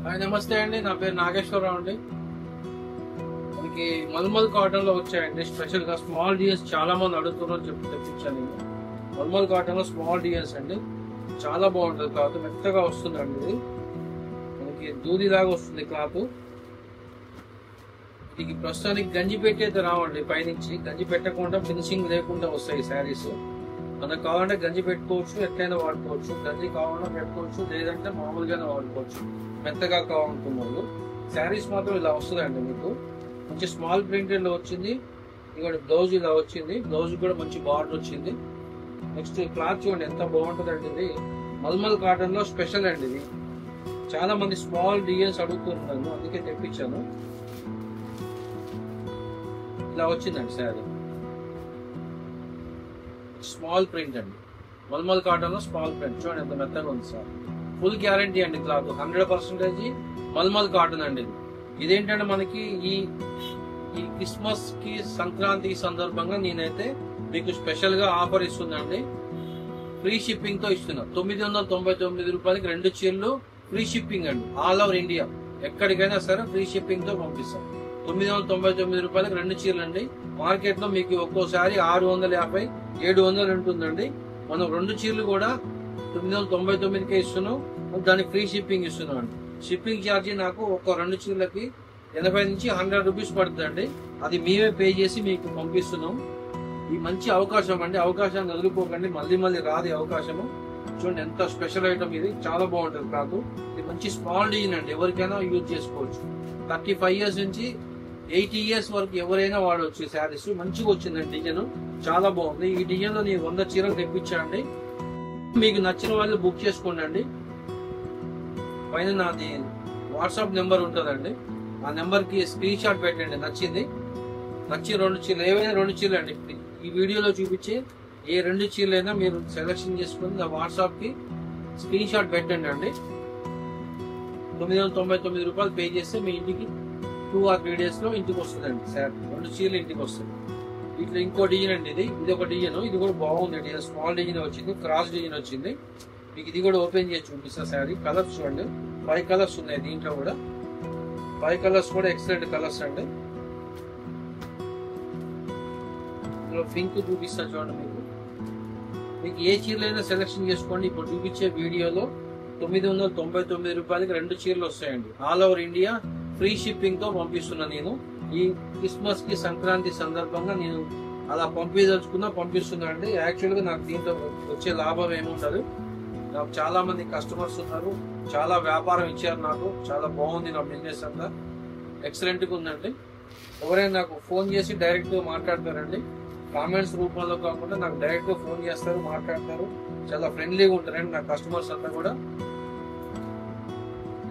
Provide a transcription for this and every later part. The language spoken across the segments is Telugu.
హాయ్ నమస్తే అండి, నా పేరు నాగేశ్వరరావు అండి. మనకి మల్మల్ కాటన్ లో వచ్చాయండి స్పెషల్ గా స్మాల్ డిఎస్. చాలా మంది అడుగుతున్నారని చెప్పి తెప్పించాను నేను. మల్మల్ కాటన్ లో స్మాల్ డిఎస్ అండి, చాలా బాగుంటుంది. క్లాత్ మెత్తగా వస్తుందండి. ఇది మనకి దూదిలాగా వస్తుంది క్లాత్. ఇది ప్రస్తుతానికి గంజి పెట్టి అయితే రావండి, పైనుంచి గంజి పెట్టకుండా ఫినిషింగ్ లేకుండా వస్తాయి శారీస్. మనకు కావాలంటే గంజి పెట్టుకోవచ్చు, ఎట్లయినా వాడుకోవచ్చు. గంజి కావాలన్నా పెట్టుకోవచ్చు, లేదంటే మామూలుగానే వాడుకోవచ్చు మెత్తగా కావాలనుకున్న శారీస్. మాత్రం ఇలా వస్తుందండి మీకు. మంచి స్మాల్ ప్రింటెడ్ లో వచ్చింది. ఇక్కడ బ్లౌజ్ ఇలా వచ్చింది, బ్లౌజ్ కూడా మంచి బార్డర్ వచ్చింది. నెక్స్ట్ క్లాత్ చూడండి ఎంత బాగుంటుందండి. ఇది మల్మల్ కాటన్ లో స్పెషల్ అండి. ఇది చాలా మంది స్మాల్ డిఎస్ అడుగుతున్నాను, అందుకే తెప్పించాను. ఇలా వచ్చిందండి శారీ, స్మాల్ ప్రింట్ అండి. మల్మల్ కాటన్ లో స్మాల్ ప్రింట్ చూడండి ఎంత మెత్తగా ఉంది సార్. ఫుల్ గ్యారంటీ అండి క్లాత్, 100% మల్మల్ కాటన్ అండి. ఇదేంటంటే మనకి ఈ క్రిస్మస్ కి సంక్రాంతి సందర్భంగా నేనైతే మీకు స్పెషల్ గా ఆఫర్ ఇస్తుందండి. ఫ్రీ షిప్పింగ్ తో ఇస్తున్నా. 999 రూపాయలకి 2 చీరలు ఫ్రీ షిప్పింగ్ అండి. ఆల్ ఓవర్ ఇండియా ఎక్కడికైనా సరే ఫ్రీ షిప్పింగ్ తో పంపిస్తాం. 999 రూపాయలకి 2 చీరలు అండి. మార్కెట్ లో మీకు ఒక్కోసారి 650, 700 ఉంటుందండి. మనం 2 చీరలు కూడా 999కే ఇస్తున్నాం. దానికి ఫ్రీ షిప్పింగ్ ఇస్తున్నాం అండి. షిప్పింగ్ ఛార్జీ నాకు ఒక 2 చీరలకి 80 నుంచి 100 రూపీస్ పడుతుందండి. అది మేమే పే చేసి మీకు పంపిస్తున్నాం. ఈ మంచి అవకాశం అండి, అవకాశాన్ని వదులుకోకండి. మళ్ళీ రాదు అవకాశము. చూడండి ఎంత స్పెషల్ ఐటమ్. ఇది చాలా బాగుంటుంది క్లాత్. ఇది మంచి స్మాల్ డిజైన్ అండి, ఎవరికైనా యూజ్ చేసుకోవచ్చు. 35 ఇయర్స్ నుంచి 80 ఇయర్స్ వరకు ఎవరైనా వాడవచ్చు. శారీస్ మంచిగా వచ్చిందండి, డిజైన్ చాలా బాగుంది. ఈ డిజైన్ లో నేను 100 చీరలు తెప్పించానండి. మీకు నచ్చిన వాళ్ళు బుక్ చేసుకోండి అండి. పైన నాది వాట్సాప్ నెంబర్ ఉంటుందండి, ఆ నెంబర్ కి స్క్రీన్ షాట్ పెట్టండి. నచ్చి 2 చీరలు, ఏవైనా 2 చీరలు అండి. ఈ వీడియోలో చూపించే ఏ 2 చీరలు అయినా మీరు సెలెక్షన్ చేసుకుని వాట్సాప్ కి స్క్రీన్ షాట్ పెట్టండి అండి. 999 రూపాయలు పే చేస్తే మీ ఇంటికి 2 or 3 days లో ఇంటికి వస్తుందండి సార్. 2 చీరలు ఇంటికి వస్తుంది. ఇట్లా ఇంకో డిజైన్ అండి. ఇది ఒక డిజైన్, ఇది కూడా బాగుంది డిజైన్. స్మాల్ డిజైన్ వచ్చింది, క్రాస్ డిజైన్ వచ్చింది. మీకు ఇది కూడా ఓపెన్ చేసి చూపిస్తా శారీ. కలర్స్ చూడండి, 5 కలర్స్ ఉన్నాయి దీంట్లో కూడా. 5 కలర్స్ కూడా ఎక్సలెంట్ కలర్స్ అండి. ఇందులో పింక్ చూపిస్తా చూడండి. మీకు ఏ చీరలైనా సెలెక్షన్ చేసుకోండి. ఇప్పుడు చూపించే వీడియోలో 999 రూపాయలకి 2 చీరలు వస్తాయండి. All over India free shipping తో పంపిస్తున్నా నేను. ఈ క్రిస్మస్ కి సంక్రాంతి సందర్భంగా నేను అలా పంపిస్తున్నా అండి. యాక్చువల్ గా నాకు దీంట్లో వచ్చే లాభం ఏముండదు. నాకు చాలా మంది కస్టమర్స్ ఉన్నారు, చాలా వ్యాపారం ఇచ్చారు నాకు. చాలా బాగుంది నా బిజినెస్ అంతా, ఎక్సలెంట్ గా ఉందండి. ఎవరైనా నాకు ఫోన్ చేసి డైరెక్ట్ గా మాట్లాడతారండి. కామెంట్స్ రూపంలో కాకుండా నాకు డైరెక్ట్ గా ఫోన్ చేస్తారు, మాట్లాడతారు. చాలా ఫ్రెండ్లీగా ఉంటారండి నా కస్టమర్స్ అంతా కూడా.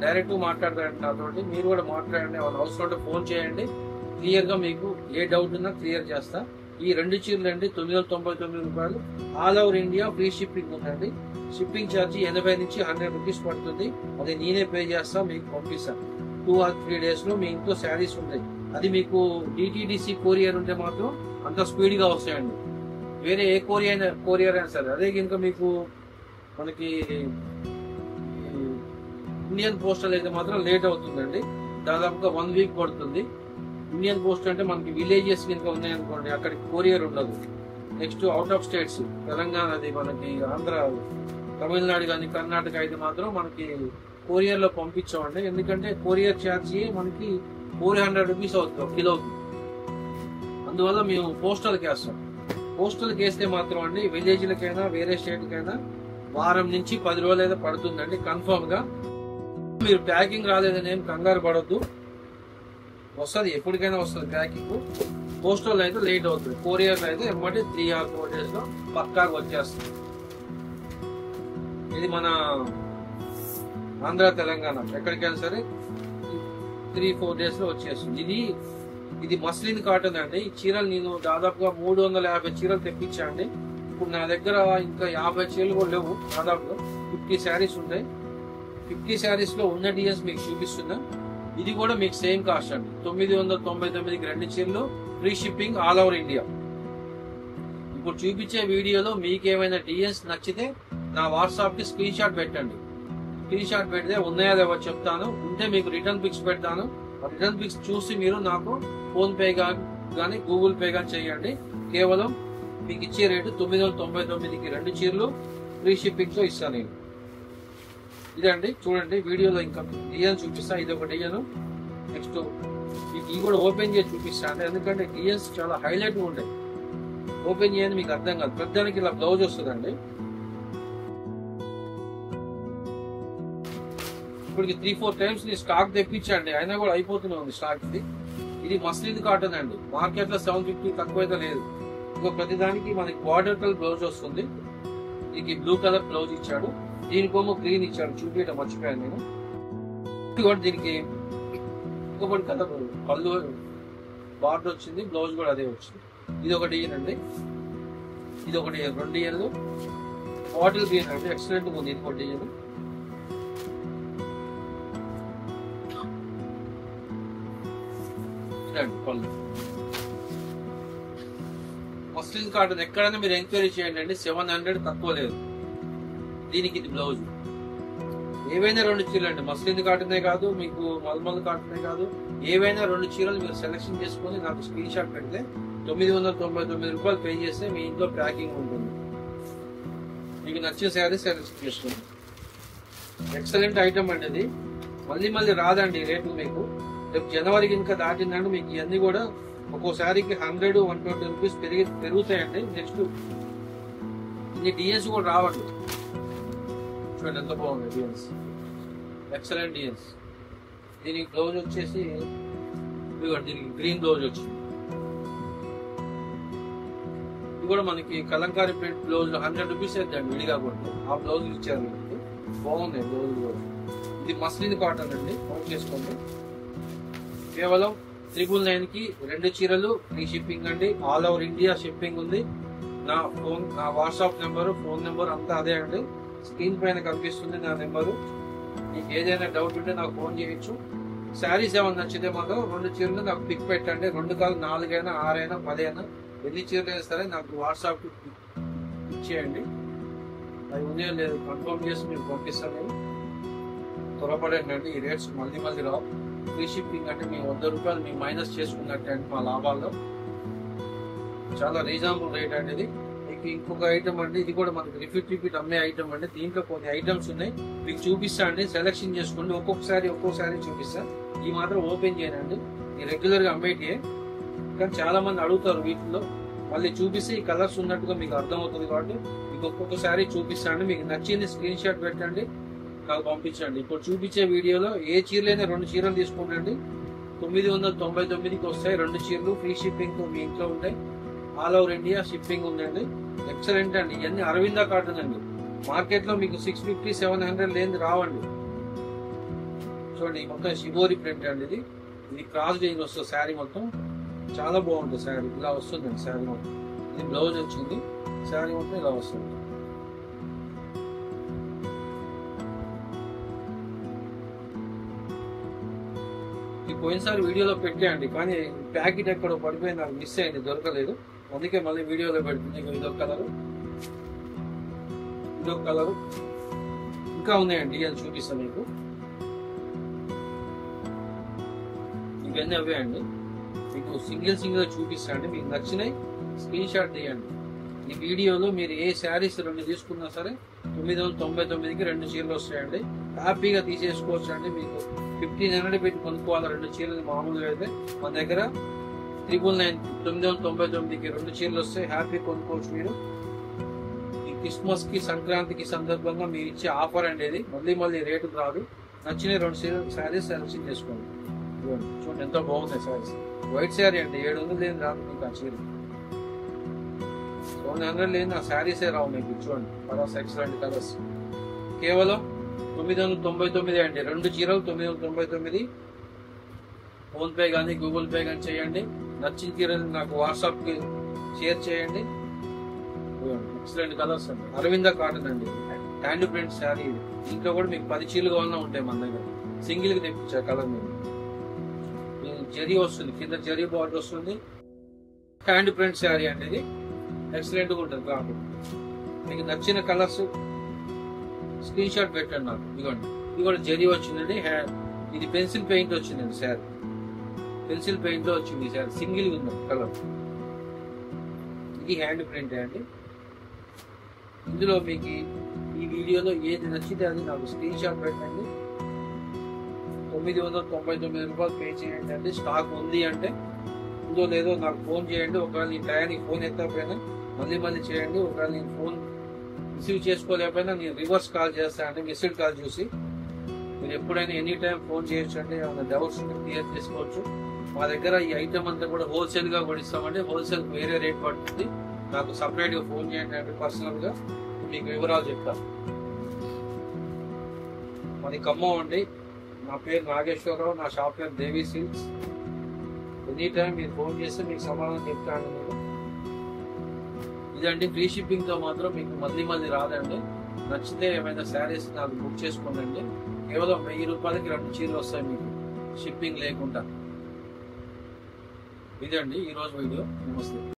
డైరెక్ట్ గా మాట్లాడతారండి నాతోటి. మీరు కూడా మాట్లాడండి, వాళ్ళ అవసరం ఉంటే ఫోన్ చేయండి. క్లియర్ గా మీకు ఏ డౌట్ ఉన్నా క్లియర్ చేస్తా. ఈ 2 చీరలు అండి 999 రూపాయలు. All over India free shipping ఉందండి. షిప్పింగ్ ఛార్జీ 80 నుంచి 100 రూపీస్ పడుతుంది. అది నేనే పే చేస్తా, మీకు పంపిస్తాను. 2 or 3 days లో మీ ఇంట్లో శారీస్ ఉంటాయి. అది మీకు DTDC కొరియర్ ఉంటే మాత్రం అంత స్పీడ్ గా వస్తాయండి. వేరే ఏ కొరియర్ అయినా సరే. అదే కనుక మీకు మనకి ఇండియన్ పోస్టల్ అయితే మాత్రం లేట్ అవుతుందండి. దాదాపుగా 1 week పడుతుంది. ఇండియన్ పోస్ట్ అంటే మనకి విలేజెస్ కనుక ఉన్నాయనుకోండి, అక్కడికి కొరియర్ ఉండదు. నెక్స్ట్ అవుట్ ఆఫ్ స్టేట్స్, తెలంగాణది, మనకి ఆంధ్ర, తమిళనాడు కానీ కర్ణాటక అయితే మాత్రం మనకి కొరియర్ లో పంపించామండి. ఎందుకంటే కొరియర్ ఛార్జీ మనకి 400 రూపీస్ అవుతుంది 1 కిలోకి. అందువల్ల మేము పోస్టల్కి వేస్తాం. పోస్టల్కి వేస్తే మాత్రం అండి విలేజ్లకైనా వేరే స్టేట్కైనా వారం నుంచి 10 రోజులు అయితే పడుతుందండి కన్ఫర్మ్ గా. మీరు ప్యాకింగ్ రాలేదని ఏం కంగారు పడొద్దు, వస్తుంది, ఎప్పటికైనా వస్తుంది ప్యాకింగ్. పోస్టల్ అయితే లేట్ అవుతుంది, కొరియర్ అయితే ఎమ్మటి 3 or 4 days లో పక్కాగా వచ్చేస్తుంది. ఇది మన ఆంధ్ర తెలంగాణ ఎక్కడికైనా సరే 3-4 days లో వచ్చేస్తుంది. ఇది మస్లిన్ కాటన్ అండి. ఈ చీరలు నేను దాదాపుగా 350 చీరలు తెప్పించాండి. ఇప్పుడు నా దగ్గర ఇంకా 50 చీరలు కూడా లేవు. దాదాపుగా 50 శారీస్ ఉంటాయి. 50 శారీస్ లో ఉన్న డిజైన్స్ మీకు చూపిస్తున్నా. ఇది కూడా మీకు సేమ్ కాస్ట్ అండి. 999కి 2 చీరలు free shipping all over India. ఇప్పుడు చూపించే వీడియోలో మీకు ఏమైనా డిజైన్స్ నచ్చితే నా వాట్సాప్ కి స్క్రీన్ షాట్ పెట్టండి. స్క్రీన్ షాట్ పెడితే ఉన్నాయా లేవో చెప్తాను, ఉంటే మీకు రిటర్న్ పిక్స్ పెడతాను. రిటర్న్ పిక్స్ చూసి మీరు నాకు ఫోన్ పే కానీ గూగుల్ పే కానీ చేయండి. కేవలం మీకు ఇచ్చే రేటు 999కి 2 చీరలు ఫ్రీ షిప్పింగ్ తో ఇస్తాను నేను. ఇదండి చూడండి, వీడియోలో ఇంకా డిజైన్ చూపిస్తా. ఇది ఒక డిజైన్. నెక్స్ట్ ఇది కూడా ఓపెన్ చేసి చూపిస్తాను, ఎందుకంటే డిజైన్స్ చాలా హైలైట్ గా ఉంటాయి. ఓపెన్ చేయని మీకు అర్థం కాదు. ప్రతిదానికి ఇలా బ్లౌజ్ వస్తుందండి. ఇప్పటికి 3-4 టైమ్స్ నీ స్టాక్ తెప్పించండి, అయినా కూడా అయిపోతూనే ఉంది స్టాక్. ఇది మస్లిన్ కాటన్ అండి. మార్కెట్ లో 750 తక్కువైతే లేదు. ఇంకో ప్రతిదానికి మనకి బార్డర్ కలర్ బ్లౌజ్ వస్తుంది. దీనికి బ్లూ కలర్ బ్లౌజ్ ఇచ్చాడు, దీనికోమో గ్రీన్ ఇచ్చాడు. చూపించడం మర్చిపోయాను నేను. దీనికి ఇంకొకటి కలర్ పళ్ళు బార్డర్ వచ్చింది, బ్లౌజ్ కూడా అదే వచ్చింది. ఇది ఒక డిజైన్ అండి. ఇది ఒక డిజైన్, 2 డిజైన్లు. బాటిల్ గ్రీన్ అండి, ఎక్సలెంట్ ఉంది. ఇది ఒక డిజైన్. పళ్ళు మస్లిన్ కాటన్ ఎక్కడైనా మీరు ఎంక్వైరీ చేయండి అండి, 700 తక్కువ లేదు. దీనికి ఇది బ్లౌజ్. ఏవైనా 2 చీరలు అండి, మస్లిన్ కాటనే కాదు, మీకు మల్మల్ కాటనే కాదు, ఏవైనా 2 చీరలు మీరు సెలెక్షన్ చేసుకుని నాకు స్క్రీన్ షాట్ పెడితే 999 రూపాయలు పే చేస్తే మీ ఇంట్లో ప్యాకింగ్ ఉంటుంది. మీకు నచ్చిన శారీ సెలెక్షన్ చేసుకోండి. ఎక్సలెంట్ ఐటమ్ అండి ఇది. మళ్ళీ రాదండి రేటు. మీకు రేపు జనవరికి ఇంకా దాటిందంటే మీకు ఇవన్నీ కూడా ఒక్కోసారికి 100-120 రూపీస్ పెరుగుతాయండి. నెక్స్ట్ ఇన్ని డిఎన్స్ కూడా రావండి. చూడండి ఎంత బాగుంది డిఎన్స్, ఎక్సలెంట్ డిఎన్స్. దీనికి బ్లౌజ్ వచ్చేసి దీనికి గ్రీన్ బ్లౌజ్ వచ్చింది. ఇది కూడా మనకి కలంకారీ ప్రింట్ బ్లౌజ్ 100 రూపీస్ అవుతుందండి విడిగా కొట్టి. ఆ బ్లౌజ్ ఇచ్చారు మీకు, బాగుంది బ్లౌజ్ కూడా. ఇది మస్లిన్ కాటన్ అండి, నోట్ చేసుకోండి. కేవలం 999కి 2 చీరలు ఫ్రీ షిప్పింగ్ అండి. ఆల్ ఓవర్ ఇండియా షిప్పింగ్ ఉంది. నా వాట్సాప్ నెంబరు, ఫోన్ నెంబర్ అంతా అదే అండి. స్క్రీన్ పైన కనిపిస్తుంది నా నెంబరు. మీకు ఏదైనా డౌట్ ఉంటే నాకు ఫోన్ చేయొచ్చు. శారీస్ ఏమైనా నచ్చితే మాత్రం 2 చీరలు నాకు పిక్ పెట్టండి. 2 కాదు 4 అయినా 6 అయినా 10 అయినా ఎన్ని చీరలు అయినా సరే నాకు వాట్సాప్ ఇచ్చేయండి. అవి ఉన్నాయో లేదు కన్ఫర్మ్ చేసి మీకు పంపిస్తాను నేను. త్వరపడండి అండి, ఈ రేట్స్ మళ్ళీ రావు. ఫ్రీ షిప్పింగ్ అంటే మీ 100 రూపాయలు మీ మైనస్ చేసుకున్నట్టే అండి మా లాభాల్లో. చాలా రీజనబుల్ రేట్ అండి ఇది. మీకు ఇంకొక ఐటమ్ అండి, ఇది కూడా మనకి రిపీట్ అమ్మే ఐటమ్ అండి. దీంట్లో కొన్ని ఐటమ్స్ ఉన్నాయి, మీకు చూపిస్తా అండి. సెలెక్షన్ చేసుకోండి, ఒక్కొక్కసారి చూపిస్తా. ఈ మాత్రం ఓపెన్ చేయనండి, ఈ రెగ్యులర్ గా అమ్మేటియే. కానీ చాలా మంది అడుగుతారు వీటిలో, మళ్ళీ చూపిస్తే ఈ కలర్స్ ఉన్నట్టుగా మీకు అర్థమవుతుంది. కాబట్టి మీకు ఒక్కొక్కసారి చూపిస్తాండి. మీకు నచ్చింది స్క్రీన్ షాట్ పెట్టండి, నాకు పంపించండి. ఇప్పుడు చూపించే వీడియోలో ఏ చీరలైనా 2 చీరలు తీసుకోండి. 999కి వస్తాయి 2 చీరలు. ఫ్రీ షిప్పింగ్ మీ ఇంట్లో ఉంటాయి. ఆల్ ఓవర్ ఇండియా షిప్పింగ్ ఉందండి. ఎక్సలెంట్ అండి. ఇవన్నీ అరవింద కాటన్ అండి. మార్కెట్ లో మీకు 650-700 లేని రావండి. చూడండి మొత్తం షిబోరి ప్రింట్ అండి. ఇది క్రాస్ డిజైన్ వస్తుంది శారీ మొత్తం. చాలా బాగుంటుంది శారీ. ఇలా వస్తుందండి శారీ మొత్తం. ఇది బ్లౌజ్ వచ్చింది, శారీ మొత్తం ఇలా వస్తుంది. పోయినసారి వీడియోలో పెట్టేయండి, కానీ ప్యాకెట్ ఎక్కడో పడిపోయి నాకు మిస్ అయింది, దొరకలేదు. అందుకే మళ్ళీ వీడియోలో పెడుతుంది. ఇదొక కలరు ఇంకా ఉన్నాయండి, అది చూపిస్తాను మీకు. ఇవన్నీ అవే అండి. మీకు సింగిల్ చూపిస్తాండి. మీకు నచ్చినాయి స్క్రీన్ షాట్ తీయండి. ఈ వీడియోలో మీరు ఏ శారీస్ 2 తీసుకున్నా సరే 999కి 2 చీరలు వస్తాయండి. హ్యాపీగా తీసేసుకోవచ్చు అండి. మీకు 1500 పెట్టి కొనుక్కోవాలి 2 చీరలు. మామూలుగా అయితే మన దగ్గర 999కి 2 చీరలు వస్తాయి. హ్యాపీ కొనుక్కోవచ్చు మీరు. ఈ క్రిస్మస్ కి సంక్రాంతికి సందర్భంగా మీరు ఇచ్చే ఆఫర్ అండి ఇది. మళ్ళీ రేటు రాదు. నచ్చిన 2 శారీస్ సెలెక్షన్ చేసుకోండి. చూడండి ఎంతో బాగున్నాయి శారీస్. వైట్ శారీ అండి, 700 లేని రాదు మీకు ఆ చీర. 700 లేని ఆ శారీసే రావు మీకు. చూడండి కలర్స్, ఎక్సలెంట్ కలర్స్. కేవలం 999 అండి. 2 చీరలు 999. ఫోన్ పే కానీ గూగుల్ పే కానీ చేయండి. నచ్చిన చీరలు నాకు వాట్సాప్ కి షేర్ చేయండి. ఎక్సలెంట్ కలర్స్ అండి. అరవింద కాటన్ అండి, హ్యాండ్ ప్రింట్ శారీ. ఇంట్లో కూడా మీకు 10 చీరలు కావాలన్నా ఉంటాయి మన దగ్గర. సింగిల్ కి తెప్పించా కలర్ మీరు. జరీ వస్తుంది, కింద జరీ బార్డర్ వస్తుంది. హ్యాండ్ ప్రింట్ శారీ అండి ఇది. ఎక్సలెంట్ గా ఉంటుంది క్లాత్. మీకు నచ్చిన కలర్స్ స్క్రీన్ షాట్ పెట్టండి నాకు. ఇదిగోండి ఇది కూడా జరీ వచ్చిందండి. ఇది పెన్సిల్ పెయింట్ వచ్చిందండి సార్. పెన్సిల్ పెయింట్ లో వచ్చింది సార్. సింగిల్ ఉంది కలర్. ఇది హ్యాండ్ ప్రింట్ అండి. ఇందులో మీకు ఈ వీడియోలో ఏది నచ్చితే అది నాకు స్క్రీన్ షాట్ పెట్టండి. 999 రూపాయలు పే చేయండి అండి. స్టాక్ ఉంది అంటే ఉందో లేదో నాకు ఫోన్ చేయండి. ఒకవేళ నేను టయానికి ఫోన్ ఎత్తకపోయినా మళ్ళీ చేయండి. ఒకవేళ నేను ఫోన్ రిసీవ్ చేసుకోలేకపోయినా నేను రివర్స్ కాల్ చేస్తానండి. మిస్డ్ కాల్ చూసి మీరు ఎప్పుడైనా ఎనీ టైం ఫోన్ చేయొచ్చు అండి. ఏమైనా డౌట్స్ క్లియర్ చేసుకోవచ్చు. మా దగ్గర ఈ ఐటమ్ అంతా కూడా హోల్సేల్ గా కూడా ఇస్తామండి. హోల్సేల్ వేరే రేట్ పడుతుంది. నాకు సపరేట్ గా ఫోన్ చేయండి అంటే పర్సనల్ గా మీకు వివరాలు చెప్తాను. మాది ఖమ్మం అండి. నా పేరు నాగేశ్వరరావు. నా షాప్ పేరు దేవి సిల్క్స్. ఎనీ టైం మీరు ఫోన్ చేస్తే మీకు సమాధానం చెప్తాను నేను. ఇదండి ఫ్రీ షిప్పింగ్ తో మాత్రం మీకు మళ్ళీ రాదండి. నచ్చితే ఏమైనా శారీస్ నాకు బుక్ చేసుకోండి. కేవలం 1000 రూపాయలకి 2 చీరలు వస్తాయి మీకు షిప్పింగ్ లేకుండా. ఇదండి ఈరోజు వీడియో. నమస్తే.